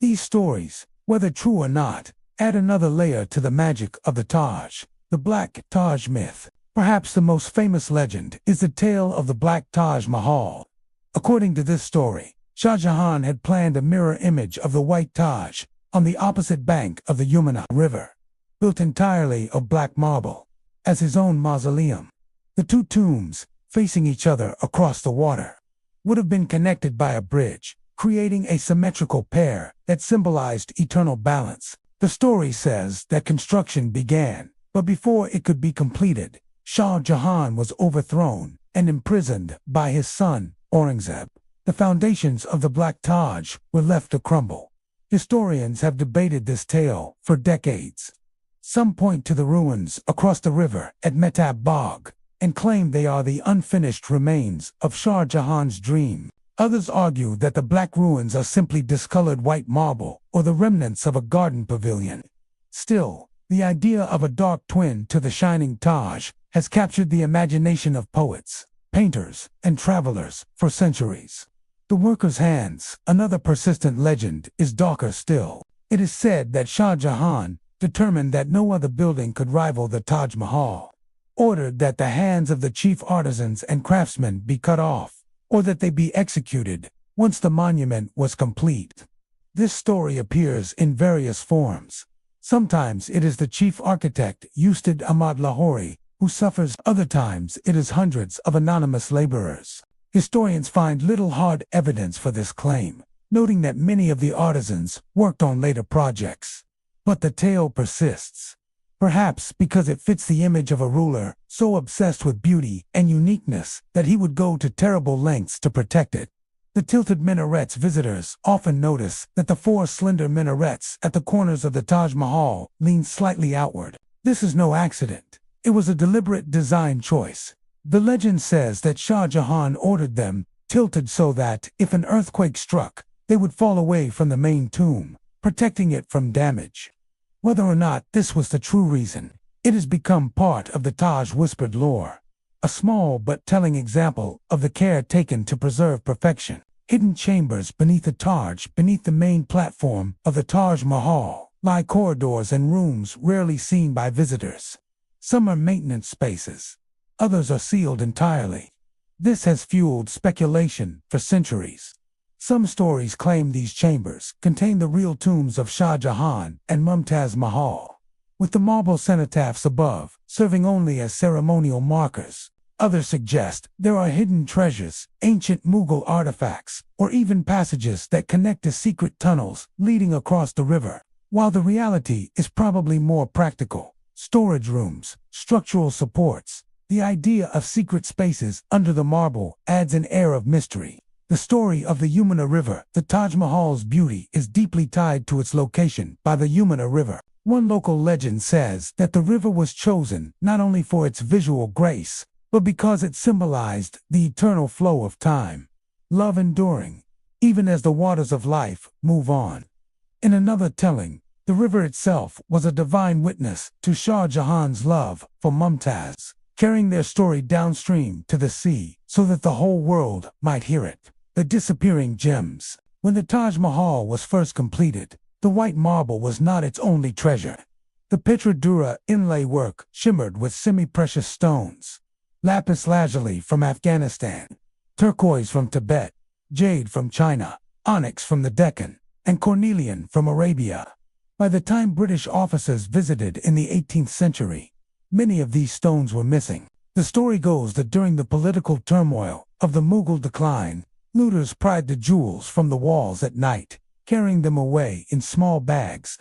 These stories, whether true or not, add another layer to the magic of the Taj. The Black Taj myth. Perhaps the most famous legend is the tale of the Black Taj Mahal. According to this story, Shah Jahan had planned a mirror image of the White Taj on the opposite bank of the Yamuna River, built entirely of black marble, as his own mausoleum. The two tombs, facing each other across the water, would have been connected by a bridge, creating a symmetrical pair that symbolized eternal balance. The story says that construction began, but before it could be completed, Shah Jahan was overthrown and imprisoned by his son, Aurangzeb. The foundations of the Black Taj were left to crumble. Historians have debated this tale for decades. Some point to the ruins across the river at Mehtab Bagh and claim they are the unfinished remains of Shah Jahan's dream. Others argue that the black ruins are simply discolored white marble or the remnants of a garden pavilion. Still, the idea of a dark twin to the shining Taj has captured the imagination of poets, painters, and travelers for centuries. The worker's hands, another persistent legend, is darker still. It is said that Shah Jahan, determined that no other building could rival the Taj Mahal, ordered that the hands of the chief artisans and craftsmen be cut off, or that they be executed, once the monument was complete. This story appears in various forms. Sometimes it is the chief architect, Ustad Ahmad Lahori, who suffers. Other times it is hundreds of anonymous laborers. Historians find little hard evidence for this claim, noting that many of the artisans worked on later projects. But the tale persists. Perhaps because it fits the image of a ruler so obsessed with beauty and uniqueness that he would go to terrible lengths to protect it. The tilted minarets. Visitors often notice that the four slender minarets at the corners of the Taj Mahal lean slightly outward. This is no accident. It was a deliberate design choice. The legend says that Shah Jahan ordered them tilted so that, if an earthquake struck, they would fall away from the main tomb, protecting it from damage. Whether or not this was the true reason, it has become part of the Taj whispered lore. A small but telling example of the care taken to preserve perfection. Hidden chambers beneath the Taj. Beneath the main platform of the Taj Mahal lie corridors and rooms rarely seen by visitors. Some are maintenance spaces. Others are sealed entirely. This has fueled speculation for centuries. Some stories claim these chambers contain the real tombs of Shah Jahan and Mumtaz Mahal, with the marble cenotaphs above serving only as ceremonial markers. Others suggest there are hidden treasures, ancient Mughal artifacts, or even passages that connect to secret tunnels leading across the river. While the reality is probably more practical, storage rooms, structural supports, the idea of secret spaces under the marble adds an air of mystery. The story of the Yamuna River. The Taj Mahal's beauty is deeply tied to its location by the Yamuna River. One local legend says that the river was chosen not only for its visual grace, but because it symbolized the eternal flow of time, love enduring, even as the waters of life move on. In another telling, the river itself was a divine witness to Shah Jahan's love for Mumtaz, carrying their story downstream to the sea so that the whole world might hear it. The disappearing gems. When the Taj Mahal was first completed, the white marble was not its only treasure. The Petra Dura inlay work shimmered with semi-precious stones. Lapis lazuli from Afghanistan, turquoise from Tibet, jade from China, onyx from the Deccan, and cornelian from Arabia. By the time British officers visited in the 18th century, many of these stones were missing. The story goes that during the political turmoil of the Mughal decline, looters pried the jewels from the walls at night, carrying them away in small bags.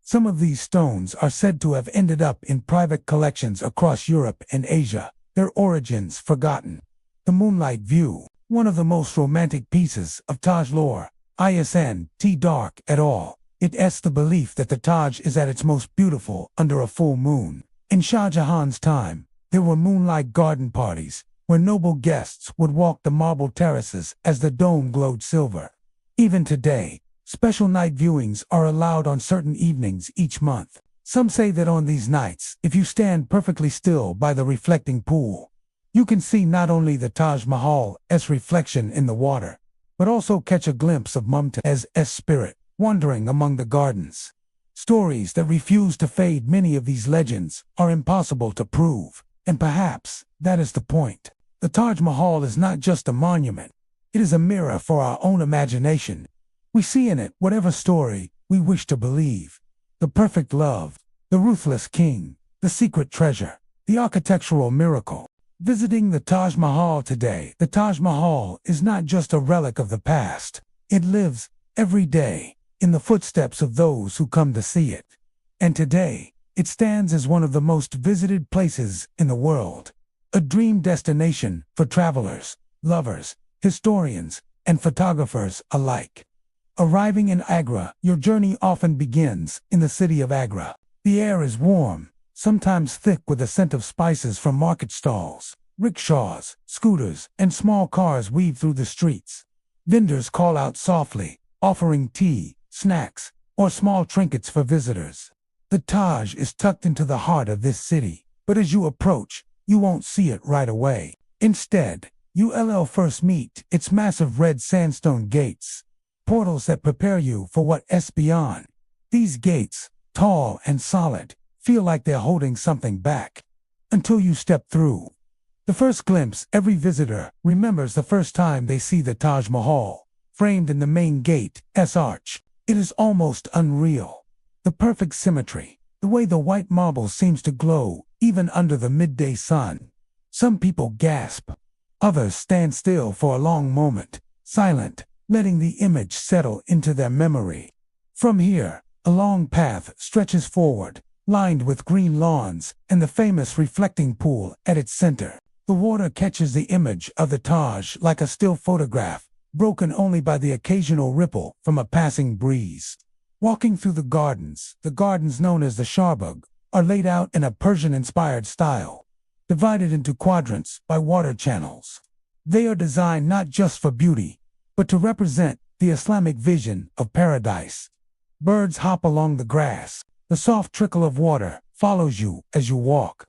Some of these stones are said to have ended up in private collections across Europe and Asia, their origins forgotten. The Moonlight View, one of the most romantic pieces of Taj lore, ISN T. Dark et al. It asks the belief that the Taj is at its most beautiful under a full moon. In Shah Jahan's time, there were moonlight garden parties, where noble guests would walk the marble terraces as the dome glowed silver. Even today, special night viewings are allowed on certain evenings each month. Some say that on these nights, if you stand perfectly still by the reflecting pool, you can see not only the Taj Mahal's reflection in the water, but also catch a glimpse of Mumtaz's spirit wandering among the gardens. Stories that refuse to fade. Many of these legends are impossible to prove, and perhaps that is the point. The Taj Mahal is not just a monument, it is a mirror for our own imagination. We see in it whatever story we wish to believe. The perfect love, the ruthless king, the secret treasure, the architectural miracle. Visiting the Taj Mahal today, the Taj Mahal is not just a relic of the past. It lives, every day, in the footsteps of those who come to see it. And today, it stands as one of the most visited places in the world. A dream destination for travelers, lovers, historians, and photographers alike. Arriving in Agra, your journey often begins in the city of Agra. The air is warm, sometimes thick with the scent of spices from market stalls. Rickshaws, scooters, and small cars weave through the streets. Vendors call out softly, offering tea, snacks, or small trinkets for visitors. The Taj is tucked into the heart of this city, but as you approach, you won't see it right away. Instead, you'll first meet its massive red sandstone gates, portals that prepare you for what's beyond. These gates, tall and solid, feel like they're holding something back until you step through. The first glimpse every visitor remembers the first time they see the Taj Mahal, framed in the main gate's arch. It is almost unreal. The perfect symmetry, the way the white marble seems to glow even under the midday sun. Some people gasp. Others stand still for a long moment, silent, letting the image settle into their memory. From here, a long path stretches forward, lined with green lawns and the famous reflecting pool at its center. The water catches the image of the Taj like a still photograph, broken only by the occasional ripple from a passing breeze. Walking through the gardens known as the Sharbagh, are laid out in a Persian-inspired style, divided into quadrants by water channels. They are designed not just for beauty, but to represent the Islamic vision of paradise. Birds hop along the grass. The soft trickle of water follows you as you walk.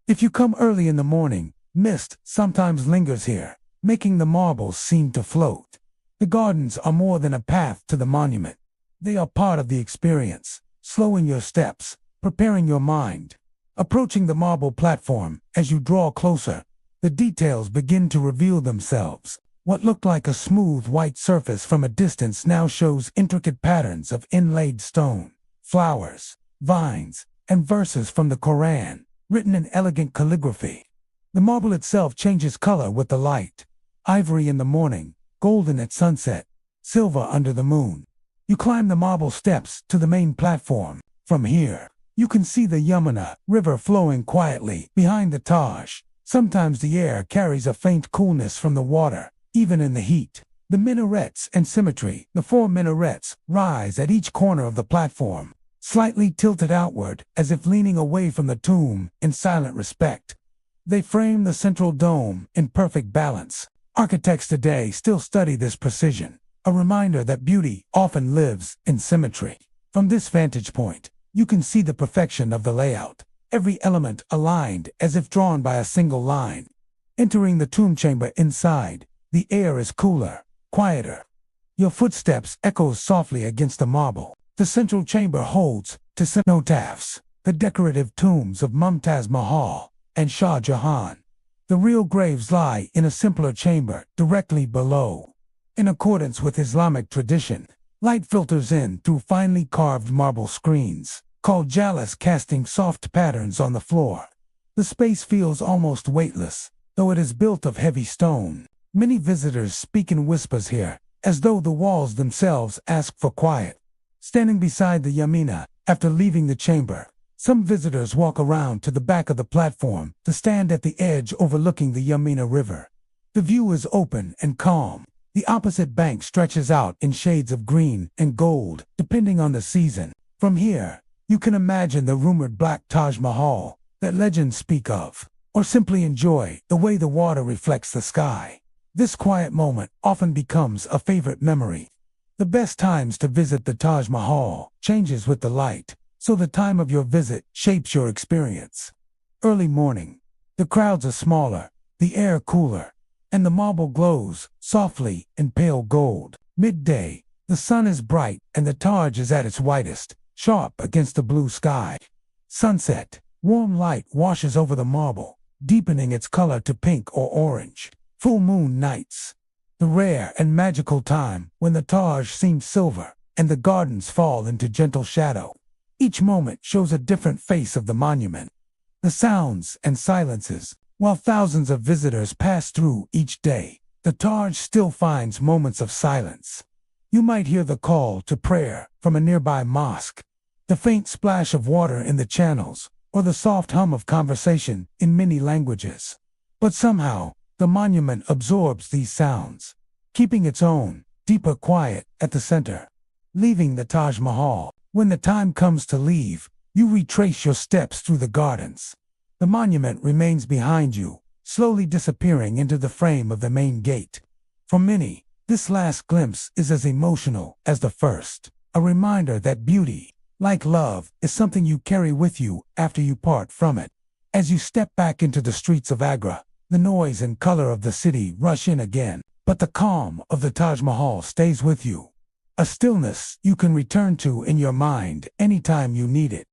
If you come early in the morning, mist sometimes lingers here, making the marbles seem to float. The gardens are more than a path to the monument. They are part of the experience, slowing your steps, preparing your mind. Approaching the marble platform, as you draw closer, the details begin to reveal themselves. What looked like a smooth white surface from a distance now shows intricate patterns of inlaid stone, flowers, vines, and verses from the Quran, written in elegant calligraphy. The marble itself changes color with the light. Ivory in the morning, golden at sunset, silver under the moon. You climb the marble steps to the main platform. From here, you can see the Yamuna River flowing quietly behind the Taj. Sometimes the air carries a faint coolness from the water, even in the heat. The minarets and symmetry. The 4 minarets rise at each corner of the platform, slightly tilted outward as if leaning away from the tomb in silent respect. They frame the central dome in perfect balance. Architects today still study this precision, a reminder that beauty often lives in symmetry. From this vantage point, you can see the perfection of the layout, every element aligned as if drawn by a single line. Entering the tomb chamber inside, the air is cooler, quieter. Your footsteps echo softly against the marble. The central chamber holds cenotaphs, the decorative tombs of Mumtaz Mahal and Shah Jahan. The real graves lie in a simpler chamber directly below. In accordance with Islamic tradition, light filters in through finely carved marble screens, called jalis, casting soft patterns on the floor. The space feels almost weightless, though it is built of heavy stone. Many visitors speak in whispers here, as though the walls themselves ask for quiet. Standing beside the Yamina, after leaving the chamber, some visitors walk around to the back of the platform to stand at the edge overlooking the Yamina River. The view is open and calm. The opposite bank stretches out in shades of green and gold, depending on the season. From here, you can imagine the rumored Black Taj Mahal that legends speak of, or simply enjoy the way the water reflects the sky. This quiet moment often becomes a favorite memory. The best times to visit the Taj Mahal changes with the light, so the time of your visit shapes your experience. Early morning, the crowds are smaller, the air cooler, and the marble glows softly in pale gold. Midday, the sun is bright and the Taj is at its whitest, sharp against the blue sky. Sunset, warm light washes over the marble, deepening its color to pink or orange. Full moon nights, the rare and magical time when the Taj seems silver and the gardens fall into gentle shadow. Each moment shows a different face of the monument. The sounds and silences. While thousands of visitors pass through each day, the Taj still finds moments of silence. You might hear the call to prayer from a nearby mosque, the faint splash of water in the channels, or the soft hum of conversation in many languages. But somehow, the monument absorbs these sounds. keeping its own, deeper quiet at the center. Leaving the Taj Mahal. When the time comes to leave, you retrace your steps through the gardens. The monument remains behind you, slowly disappearing into the frame of the main gate. For many, this last glimpse is as emotional as the first, a reminder that beauty, like love, is something you carry with you after you part from it. As you step back into the streets of Agra, the noise and color of the city rush in again, but the calm of the Taj Mahal stays with you. A stillness you can return to in your mind anytime you need it.